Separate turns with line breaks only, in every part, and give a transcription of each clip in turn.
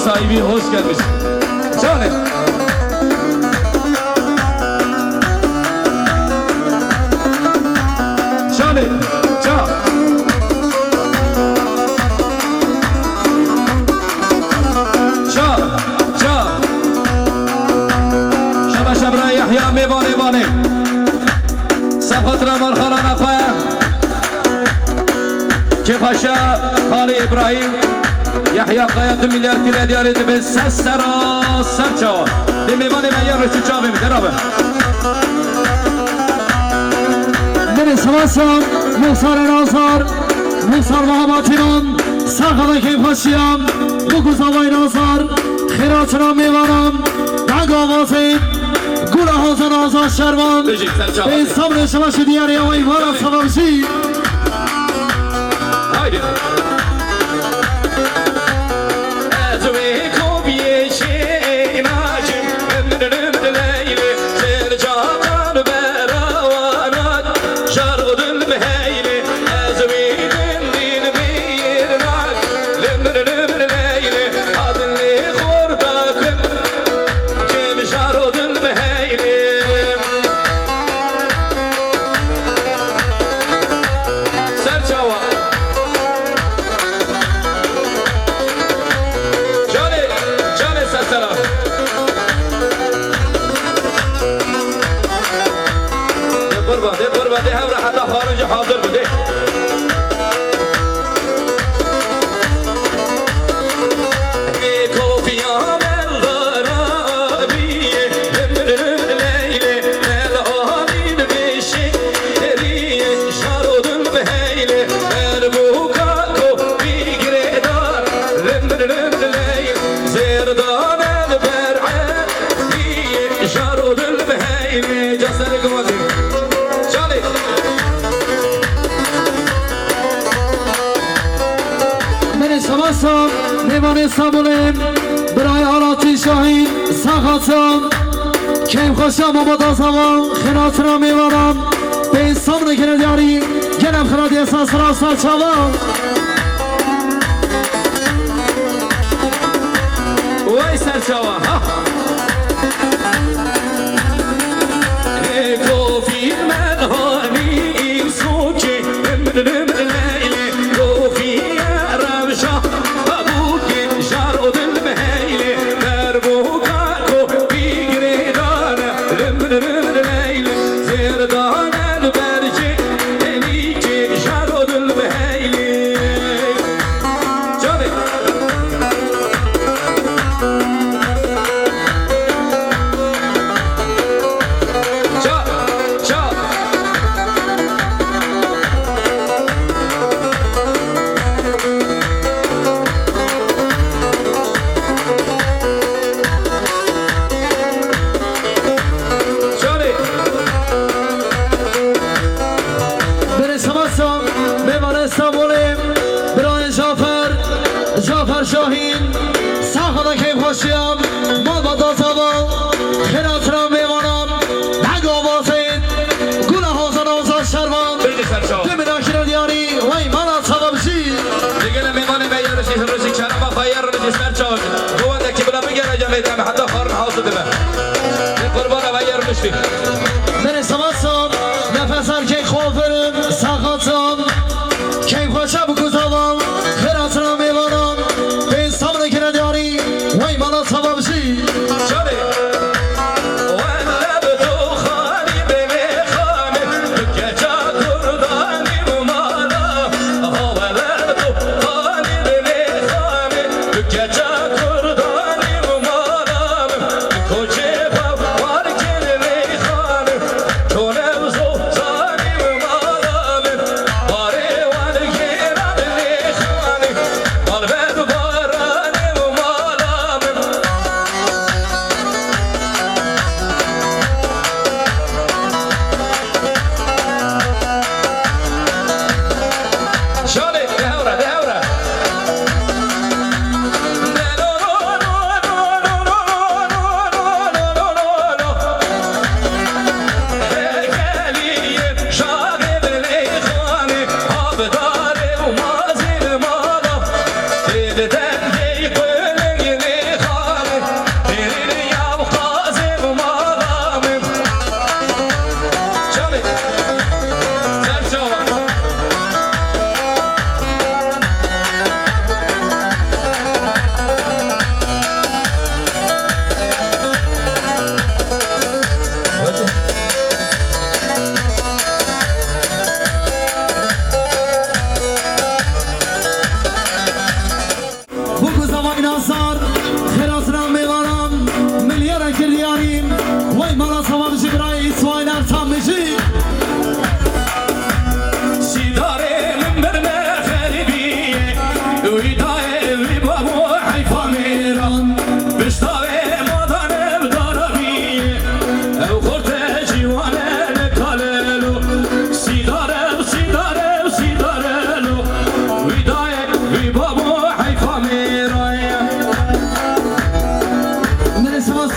sahibi hoş gelmiş. Canım. Canım. Can. شبرا يحيى ميباني باني سقط رمال خلان أخويا كيف هشا خالي إبراهيم يحيى قيادة مليار كلا دياري دبي سسرا سرچاوا دي ميباني ميار رشو چاوي مدرابه
من سواسان مصار ناصار مصار محماتينان ساقنا كيف هشيام بگوزاوي ناصار خيراتنا ميوانان دعا واسيد گوله حوزن آزاد شروان به صبر شباش دیاری و ایوان سبابشی
حاضر بده
میوان سامولیم برای آلاتی شاهین ساخاتم کم خوشم و بادا زمان خیراتنا میوانم به سامن کنه دیاری گلم خیراتی احساس را سرچاوام
وای سرچاوا کوفی منهانی سوچه کوفی رمشا
شاهین ساخته که خوشیم ما با دازمان خیرات را میمانم دگا بازید گونه حوزن آزاد شروان دمی داخل دیاری وی مالا سبابشی
دیگه نمیمانه بیارشی روشی چرم با خواهی روشی سرچان گوانده که بلا بگره جمعیتم حتی خارن حوزه دمه قربانه بیار روشی
من سماسم نفسر که خوفرم ساختم که خوشم بگذارم خیرات را میمانم وای مالا سبابشی
شده ولب تو خانی به خانه که چا کردانی ممالا ولب تو خانی به خانه که چا کردانی ممالا کوچه پاور کنه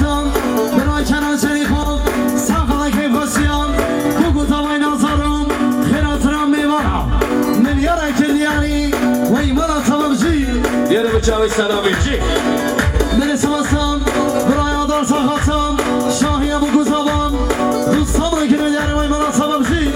ساخاتم برای کنان شریخم ساخت که بسیام بگو دوای نظرم خیراترم میبارم ملیاره که دیاری و ایمانا تمام جی
یعنی بچه سلامی جی
برسم استم برای آدار ساخاتم شاهیم و گذابم دوستم رو که دیاری و ایمانا تمام جی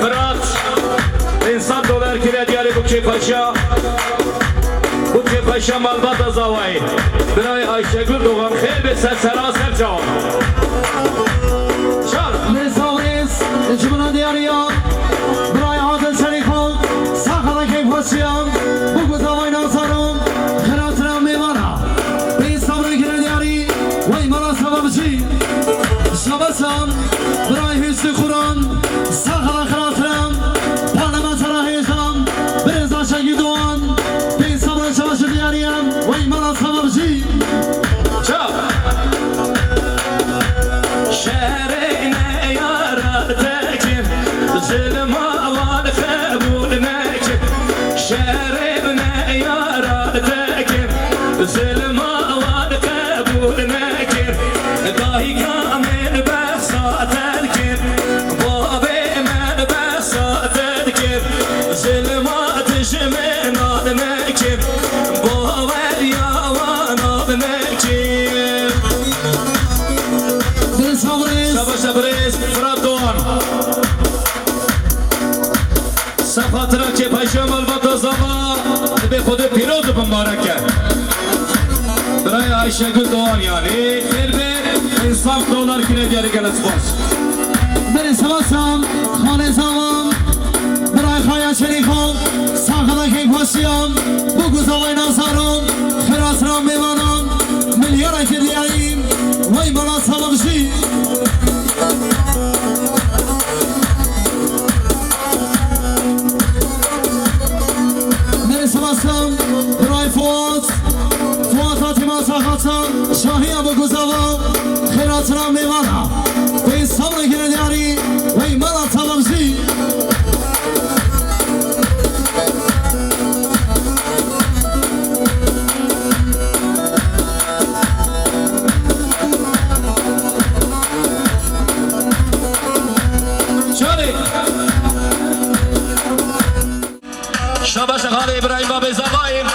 فرات انسان دلار کره دیاری بچه پاشا بچه پاشا مالبات زاوی برای آیشگل دوغان خیل به سراسر جواب شار
نساویس جمعه دیاریان برای حاضر شریکان ساخته که پاشیان بگو زاوی نازارم خیراترم میمانا به صبر کره دیاری و ایمانا سبب چی شبسم برای حس خوران ساخت خراترم پارلمان سراحیشم برزا شگی دوان به صبر شبش دیاریم و ایمانا سبب چی
چاپ شهرینه یارد تکیم ظلم آوان قبول نکیم شهرینه یارد تکیم ظلم آوان قبول نکیم گاهی کامل بساتر کیم بابی من بساتر کیم ظلماتش من آد نکیم باور یاوان آد نکیم شباش بریز فراد دوان سفاترا که پشم البته زما به خود پیروز بمبارکه برای عایشه گل دوان یعنی خیل به انصاف دولار کنه دیاری گلت باش
بری سواسم خانه زمان برای خواهی شریخم ساخته که پاشیم بگو زوای نازارم خیراترم میمانم ملیاره که دیاریم و ایمانا سبب شی سواسم برای فواد فاطمه ساخاتم شاهی بگو زوام خیراترم میمانم به صبر گره دیاری و ایمانا سبب شی
شاباش خاله ابراهیم باب زباین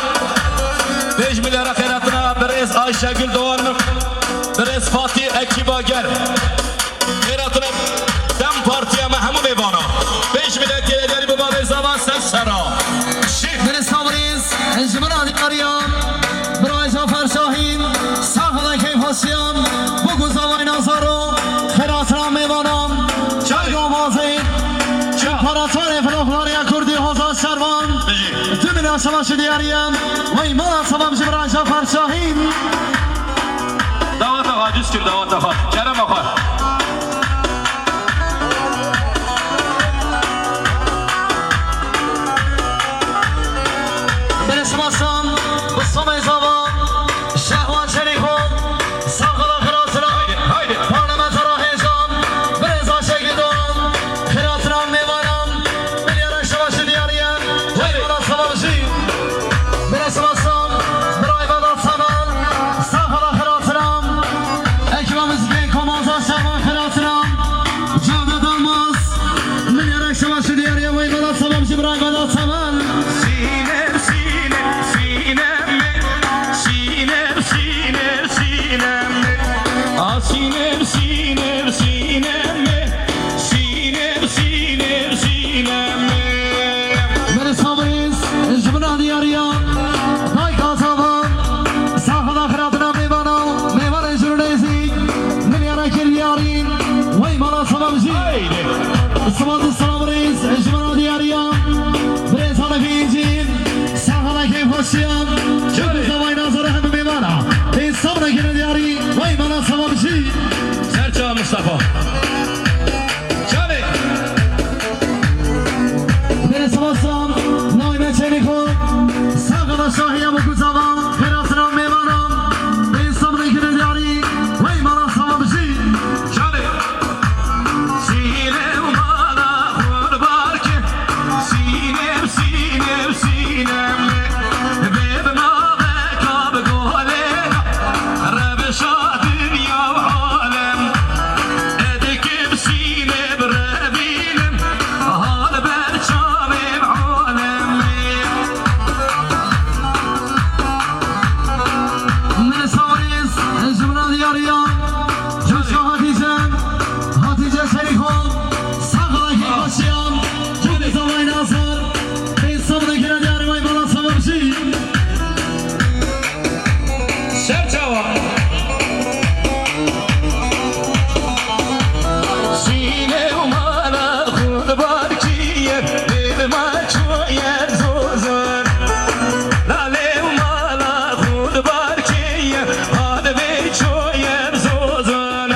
5 milyara خیراتنا برز عایشه گل دوان برز فاتی اکیباگر خیراتنا دم پارتیا محمو بیوانا 5 milyar دیاری باب زبان سرسرا
بری سامریز انجمن آدیاریان برای جعفر شاهین ساخته که پاشیم بگو زوای نازارم خیراترم میمانم جای آوازی پاراتوار فلوخلاری کردی حوزه شروان دو شباش دیاریم و ایمان سبب جبران جعفر شاهین
دعوت aciz kim davat ağa. Kerem ağa.
برسماسم بسام زبان شهوان شریکون ساقلا خراسرا
Haydi.
پارلمان ترا هیزان برزا شگیدان خراسرا میوانم بلیارن شواش دیاریم جایوانا سوابشی برسماسم برای بادا سامان ساقلا خراسرا اکیبامız گی کمانزا شهوان خراسرا جاوده داماز بلیارن شواش دیاریم وی بادا سوابشی برای بادا سامان
Sinem sinem sinem sinem sinem sinem ah sinem sinem sinem sinem sinem sinem
Beni sabırız, jımına diyarıya Day kasavan, sahada kıratına meyvana jürnezi Milyara kiryarin, vay mala sabamcı
Haydi.
Sıvadı sabırız, jımına diyarıya Bire sana fincin, sahada keyif hoşyan Çünkü zavay nazarı hem meyvana Ben sabına kere diyarı, vay mala sabamcı
Serçe Mustafa. Çare.
Beni sabahsam, naime çeliko Sahada şahiye bu kuzavan Kıratına meyvana Ben sabına kere diyarı, vay mala sabamcı
Çare. Sinem bana kurbar ki sinem sinem sinem bebna bekab golena rebşa dünya alem edekim sinem rebilim hal berçamim alem
Beni sabırız, jımına diyarıya Coşka Hatice şerikon Sağla keyif hoşyan Çünkü zavay nazar Ben sabına kere diyarı, vay mala sabamcı
Serçava. Sinem bana kurbar ki bebna çoyer zozan Lalev bana kurbar ki hadi çoyer zozan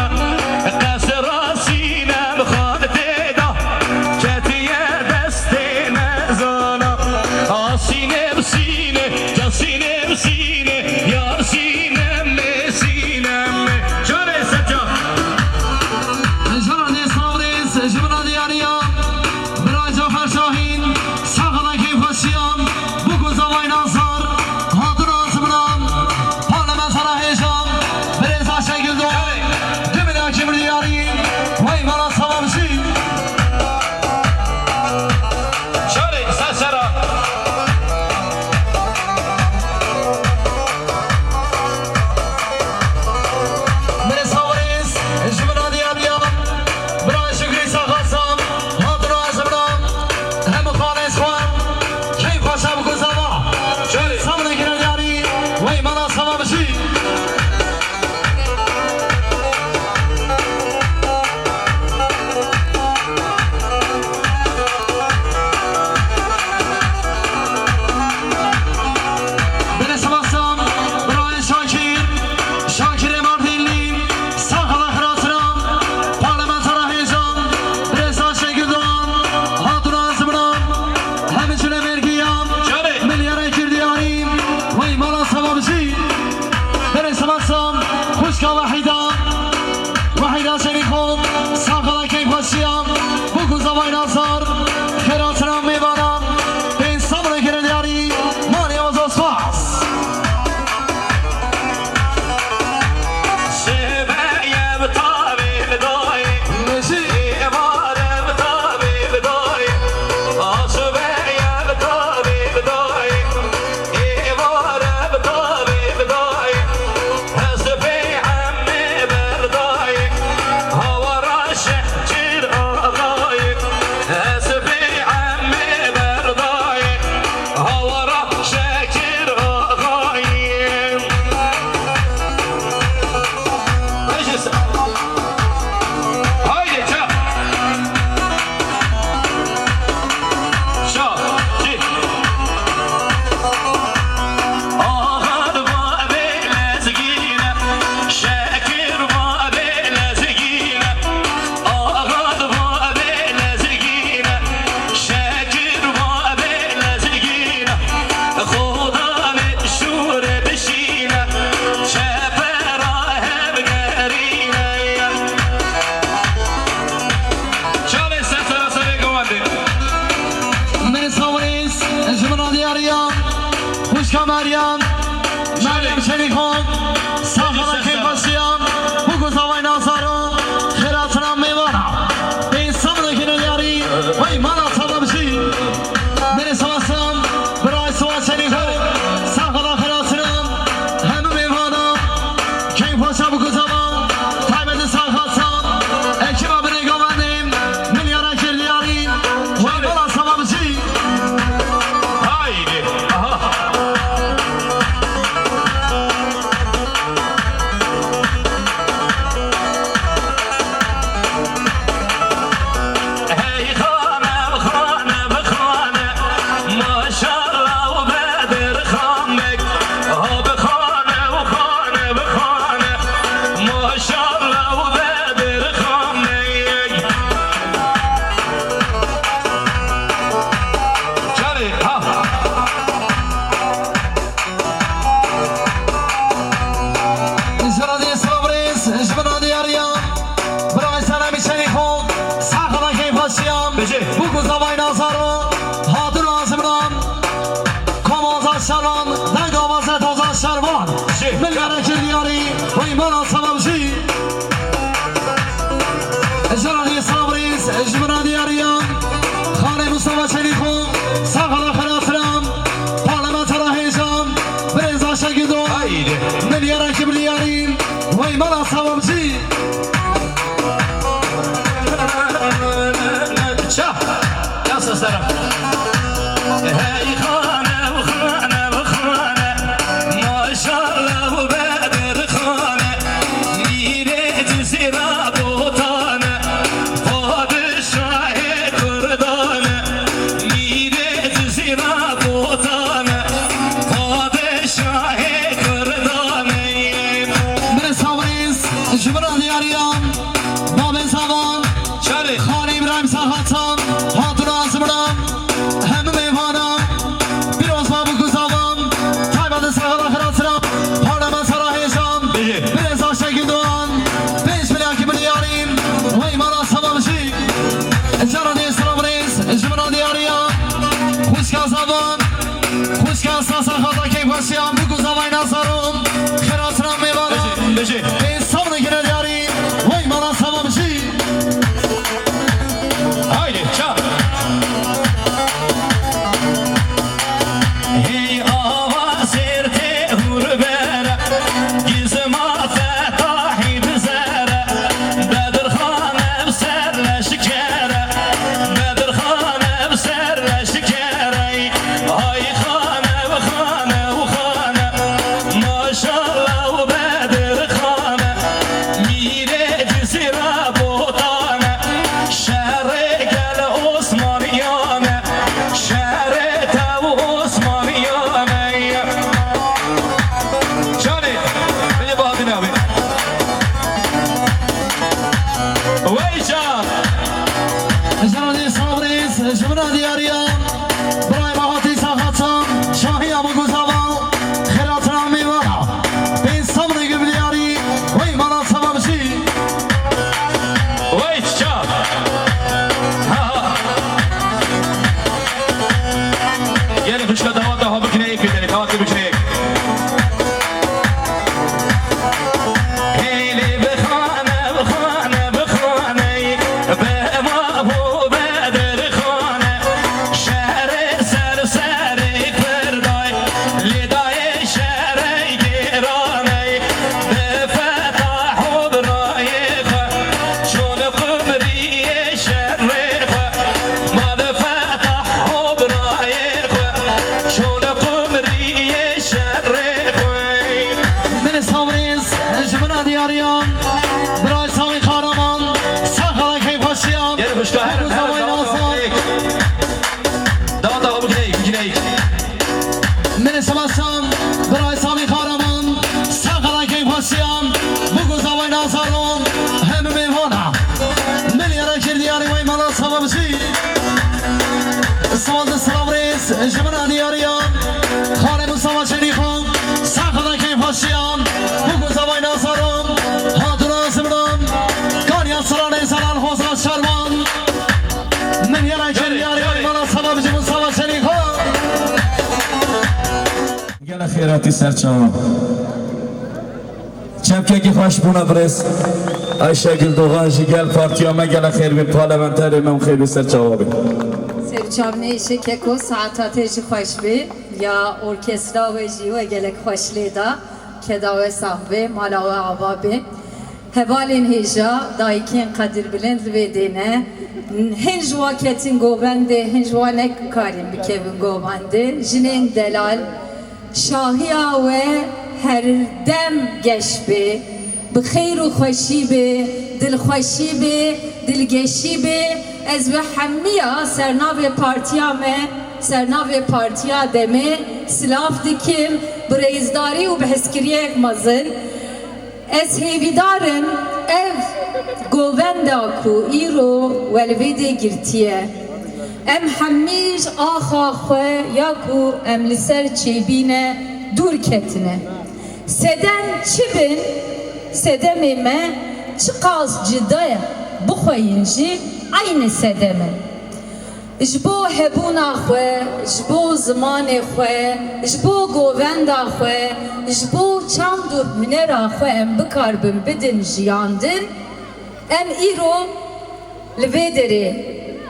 Kasra sinem khadeda ketiye destine zana Sinem sine sinem sine yar sinem me sinem me Şöyle Serçava.
Jara ne sabırız, jımına diyarıya Biray Cafer Şahin Sağla keyif hoşyan Bu zavay nazar Hatun ağzımdan Parlament sana heyecan Bereza şekil doğay Demine hakim diyarı Vay mala sabamcı
Şöyle Sersera.
Beni sabırız, jımına diyarıya Biray Şükrü Sakasam Hatun ağzımdan Hem ukane esvan Keyif hoşa bu zava
Şöyle.
Sabına girer diyarı Vay mala sabamcı Beni sabahsam Brian Şakir Mardinli Sakala Kırasıram Parlamentara heyecan Reza Şengül Doğan Hatun Azımran Hem içine mergiyam
Şöyle.
Milyara kirdiyarim Vay mala sababıcı Beni sabahsam Kuşka Vahida Şerikon Sakala keyif hoşyam Bu kuza vay nazar Kırasıram meyvanam Ben sabına kirdiyarim Mani Ozosfas
Seveyim tabip dayı Evarım tabip dayı Seveyim tabip dayı Evarım tabip dayı Hasbi ammi berdayı Havara şehçir ağayı Hasbi
Vay bana sabamcı
Şah. Ya seslerim. Hey hanım hanım hanım maşallah bu bedir hanım mireti zira botanı padişahı kurdanı mireti zira botanı padişahı kurdanı
Bire sabreyiz Jibran diyariyam Babin savan
Şari
Khan İbrahim Sahatam Hatun Azimram Hem meyvanam Bir ozbabı kuzavam Tayvan'da sağla kıratıram Parlaman sarahiyecam Bir ezan şekil doğan 5 milyar kibir diyariyim Vay bana sabamcı Jara diye sabreyiz Jibran diyariyam Kuşkan savan Kuşkan sasakada keyfasıyam Bu kuzavay nazarım Kıratıram meyvanam
Beji
Ben sabını gire diyariyim Vay bana sabamcı
Haydi çal. Hey avaz erte hurbere Gizma fetahi bizere Bedirhan evserle şikere Bedirhan evserle şikere Ay khane ve khane ve khane Maşallah Bedir khane Mire dizira botane Şehre gel Osmaniyane Şehre tavu Osmaniyane Şani beni bağladın abi Veycan
Jara sabreyiz Jibran diyariyam Buraya mahati sahatam Şahi abu kuzavam Kıratıram meyvana Ben sabını gibi diyariyim Vay bana sabamcı
Veycan Gelin kışla davat da hobi kineyik gidelim davatlı bir kineyik Heyli bıkhane bıkhane bıkhane Be mahu bedir khane Şehre serseri kırday Liday şehre girane Be fetahu brayıkha Şunu kumriye şerrikha Ma de fetahu brayıkha Şunu kumriye şerrikha
Beni sabreyiz Jibran diyariyam Buraya sami kahraman Sakala keyfasıyam
Geri kuşka her
Bu zavay nazar
Davat da hobi kineyik
Beni sabahsam Buraya sami kahraman Sakala keyfasıyam Bu kuzavay nazarım Hem meyvana Beni yara kir diyari vay bana sabamcı Savalda sabreyiz Jibran diyariyam Khane Mustafa Şerifam Sakala keyfasıyam Bu kuzavay nazarım Hatun Azimram Kanya sıra neysalar Hozat Şarman Men yara kir diyari vay bana sabamcı Mustafa Şerifam
Gel خیراتی سرچاوم چمکه کی خوش بونه برس Ayşegül Doğan gel partiyama gel خیر bir parlamenteri mem خیر bir سرچاوم
سرچاوی شکیکو ساعتاتی جی خوش بی یا ارکسترا و جیو گلک خوش لیدا که داوه صاحبه مالاوه عوابه هوالین هیجا دایکین قدر بلند لبیدینه هنج واکتین گوبنده هنج وانک کاریم بکوین گوبنده جنین دلال شاهیا و هر دم گش بی بخیر و خوشی بی دل خوشی بی دل گشی بی از به همیه سرناو پارتیا دمه سلاف دکیم بریزداری و بحسکریه یک مزن از هیویدارن ev govenda ku îro welvedê girtiye em hemîj axa xwe ya ku em li ser çêbîne dûr ketine seden çi bin sedemê me çi qas cida ye bixweyîn jî aynê sedeme ji bo hebûna xwe ji bo zimanê xwe ji bo govenda xwe ji bo çand û hunera xwe em bikarbin bidin jiyandin em îro li vê derê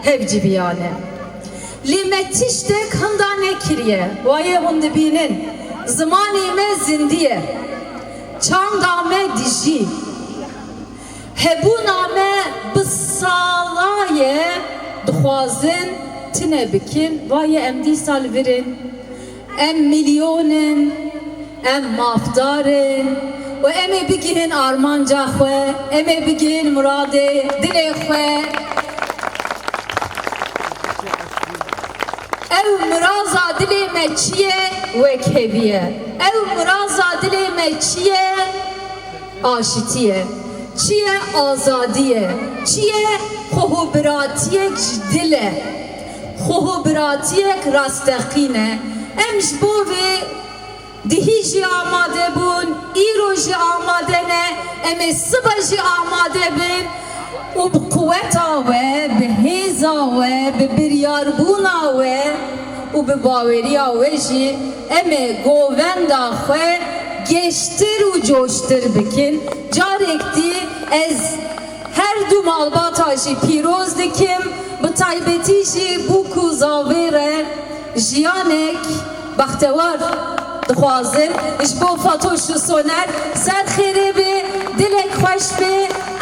hev cibiyane lê me tiştek hinda nekiriye waye hûn dibînin zimanê me zindiye çandame dijî hebûname bi salaye dixwazin tune bikin vayê em dîsa li virin em milyonin em mafdarin ve em ê bigihîn armanca xwe em ê bigihîn muradê dilê xwe ev miraza dilê me çi ye wek heviye ev miraza dilê me çi ye aşitî ye çi ye azadî ye çi ye xwehobiratiyek ji dil e xwehobiratiyek rasteqîn e em ji bo vê dihî jî amade bûn îro jî amade ne em ê sibe jî amade bin û bi quweta we bi hêza we bi biryarbûna we û bi baweriya we jî em ê govenda xwe geştir û coştir bikin carek dî ez her du malbata jî pîroz dikim bi taybetî jî bû ku zavê re jiyanek baxtewar dixwazim ji bo Fatoş û Soner serxêrê bê dilek xweş bê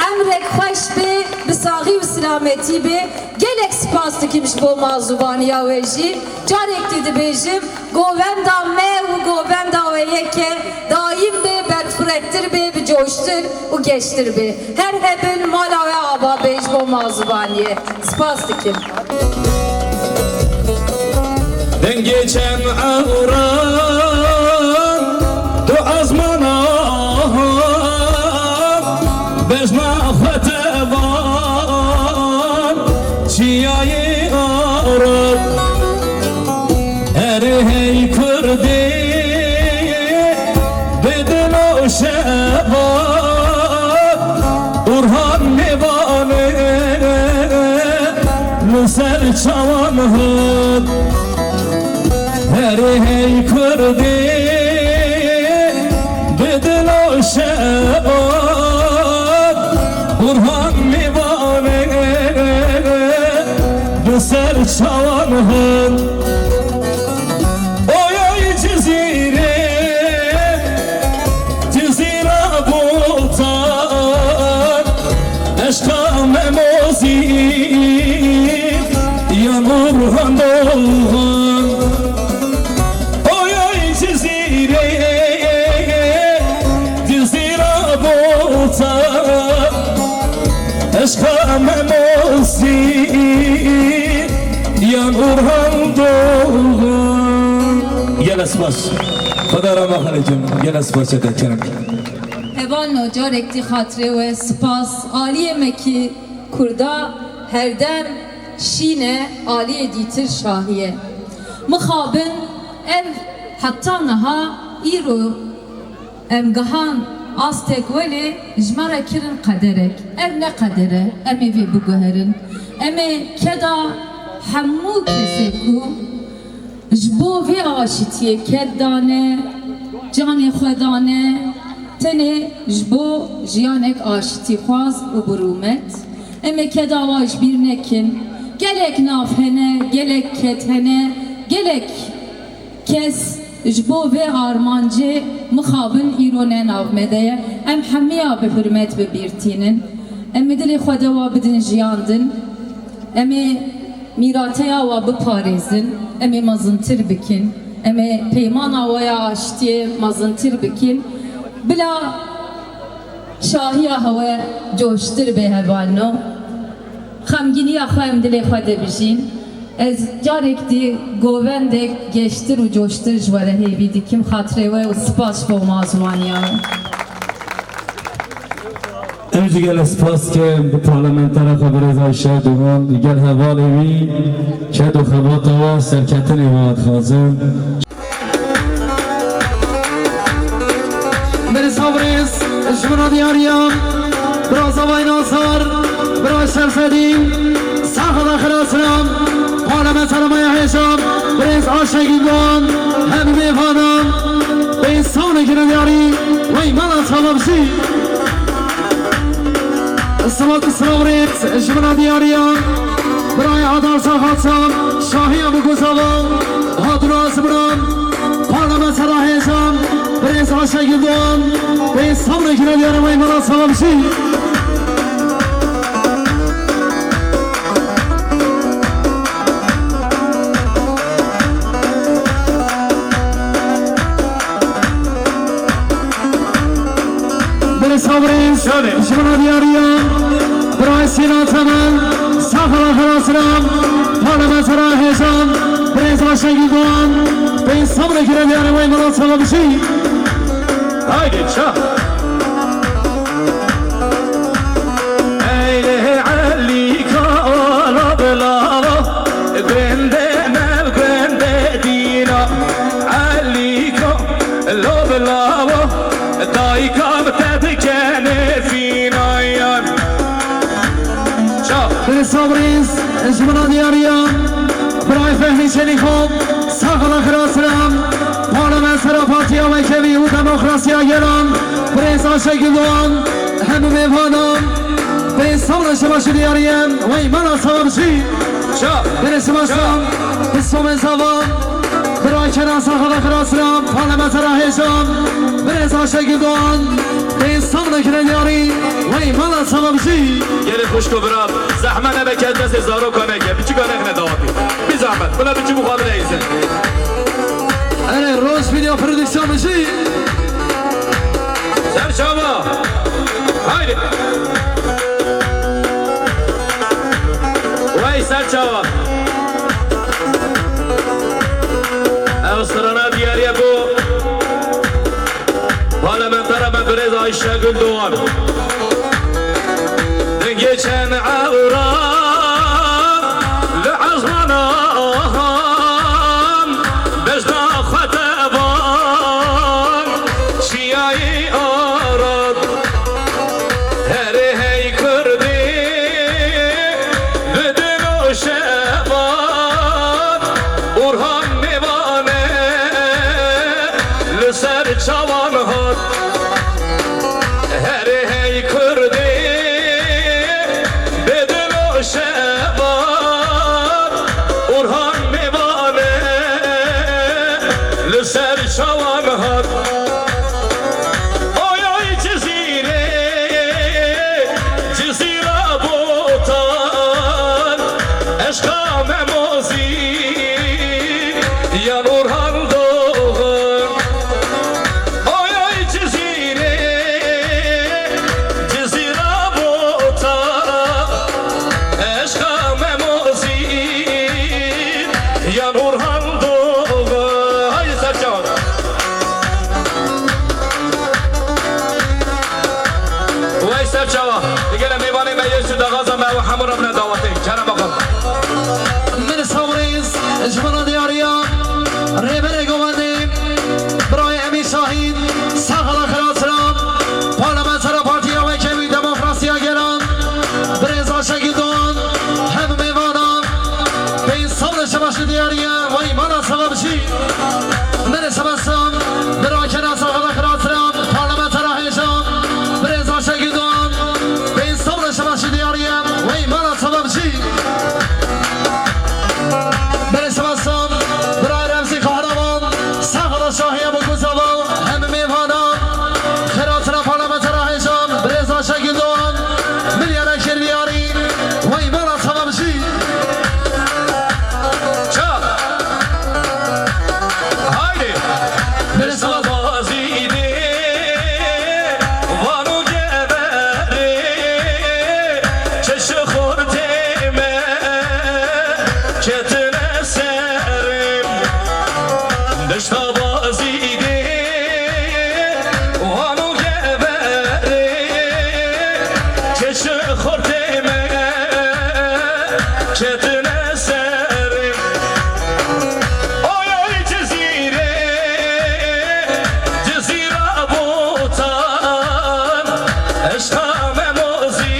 emrek xweş bê bi saxî û silametî bê gelek spas dikim ji bo mazûbaniya we jî carek dî dibêjim govenda me û govenda we yek e daîm bê berfirektir bê bicoştir û geştir bê her hebin mala we ava bê ji bo mazûbaniyê spas dikim.
Den geçen avran du azmana bejna xetevan çiyayi aran eri hey kurdi bedel o şevan Urhan nevane Nusel çavanhan Heri hey kurdi bedel o şevan Burhan mivane Nusel çavanhan Oy oy cizire Cizira bultan Eşka memozi Yan Burhan doğan Eşka memosi Yan Urhan doğan Gel esmas Kadar ama halecim Gel esmas çetekerim
Evan carek dî xatirê we spas aliyê me kî Kurda herdem şîne aliyê dîtir şahiye mixabin ev heta niha îro em gihan astek welê ji me re kirin qederek ev ne qedere em ê vê biguherin em ê keda hemû kesê ku ji bo vê aşîtiyê ket dane canê xwe dane tenê ji bo jiyanek aşîtî xwaz û birûmet em ê keda wa ji bîr nekin gelek nav hene gelek ket hene gelek kes ji bo vê armancê mixabin îro ne navmede ye em hemiya bi hürmet bibîrtînin em ê dilê xwe de wa bidin jiyandin em ê mîrateya wa biparêzin em ê mezintir bikin em ê peymana we ya aşitiyê mezintir bikin bila şahiya hewe coştir bê hevalno xemgîniya xwe em dilê xwe de bijîn ez carek dî govendek geştir û coştir ji we re hêvî dikim xatirê we û spas bo mazûmaniya we.
Em jî gel espas ke bu parlamentera xeberêza şer doğan gel hevalê wî şed û xebata wa serketinê wa dixwazim
Beni sabrız, şuna diyarıyam Biraz havayı nazar, biraz şerfedin Sahada kırasınam Parlament aramaya heyecan Biraz aşağı gidiyorum Hem meyhanam Ben sonrakine diyarı Vay bana talabsi Sıvat sabrız, şuna diyarıyam Buraya adar sahatsam Şahiye bu kuzavam Hadura zıbram Parlament aramaya heyecan Brez Ayşegül Doğan ve sabrekine diyorum Eymana Salamşi. Brez Sabrez, Şımana Diyariya, Brez Sinan Temel, Sakala Kırasıram, Parlamenter Heyecan, Brez Ayşegül Doğan ve sabrekine diyorum Eymana Salamşi.
Haydi çal. Eyle Ali kala belava, grande mev grande dina. Ali kala belava, dai kam tedkene fina yan. Çal.
Brez Sabrez, Şımana Diyariya, Brez Fehmi Çelikov, Sakala Kırasıram, Parlamenter Partiya ve Kevi u Demokrasiya gelen Brez Ayşegül Doğan hem mevhanam ve savunuşu başı diyariyem ve imana savunuşu
Çal.
Brez Başkan İsmail Zavan Kıray Kenan Sakala Kırasıram Parlamenter Heyecan Brez Ayşegül Doğan ve savunuşu diyari ve imana savunuşu
Gelin kuşku bırak. Zahmane be kendisi zaro koneke. Biçik önekine dağıtı. Bir zahmet. Buna biçik mukabele izin.
Evet, Rose Video Prodüksiyon işi.
Serçava. Haydi. Vay Serçava. Sırana diğeriye bu. Parlamentara ben Brez Ayşegül Doğan. Geçen avra لعزمنا بجنا خطبان شیعی آراد هر هی کردی بدن و شبان Orhan Mevane لسر çavan hat her hey kırdı bedel o şebat Orhan Mevane لسر çavan hat oy oy cizire cizira botan eşka memozi yan Orhan Doğan oy oy cizire cizira botan eşka memozi yan Orhan Doğan haydi Serçavan وای سر چوا دیگه میوانی میسو دغازم و همون رو دعوتی چرا بکن
من سامریز اجمالا دیاریا ریبر گوانده برای امیر شاهین ساقلا خراسرام پارلمانتر پارتیا و کمی دموکراسیا گران برز آشگی دوان هم میوانان به این صبر شباش دیاریا و ایمانا سلامشی من سبستان برای کنان ساقلا خراسرام پارلمانتر هیشان برز آشگی دوان به این صبر شباش دیاریا و ایمانا سلامشی برسمستان برای رمزی قهرمان ساقلا شاهی ابو گزاوان هم میوانان خیراتنا پارلمانتر هیشان برز آشگی دوان میلیون کردیاری و ایمانا سلامشی
çal haydi Mesavazini vanu geberi çeşi khorteme ketine serim Deştavazini vanu geberi çeşi khorteme ketine serim oy oy cezire cezira botan eşka memozi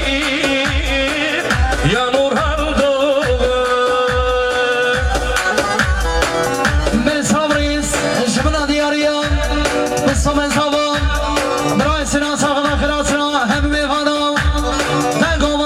yan Orhan Doğan
من سامریز جمنا دیاریا بسومن زبان برای سنا ساقلا خراسنا هم میوانان دنگو و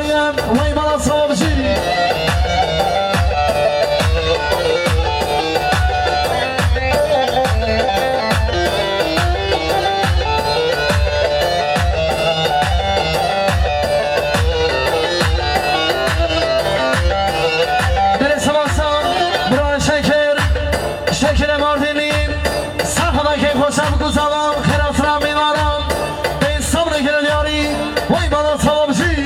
داریم وای مالا صابجی شکر ماردینی سرخدا که خوشم گذارم خیرات را میمارم به صبر گردیاری وای بالا صابجی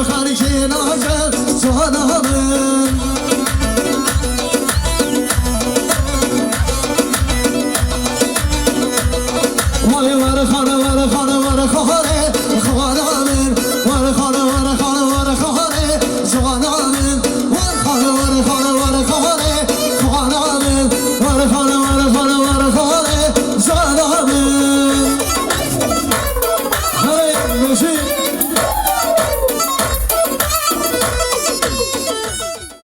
خارج ناجر سوانامه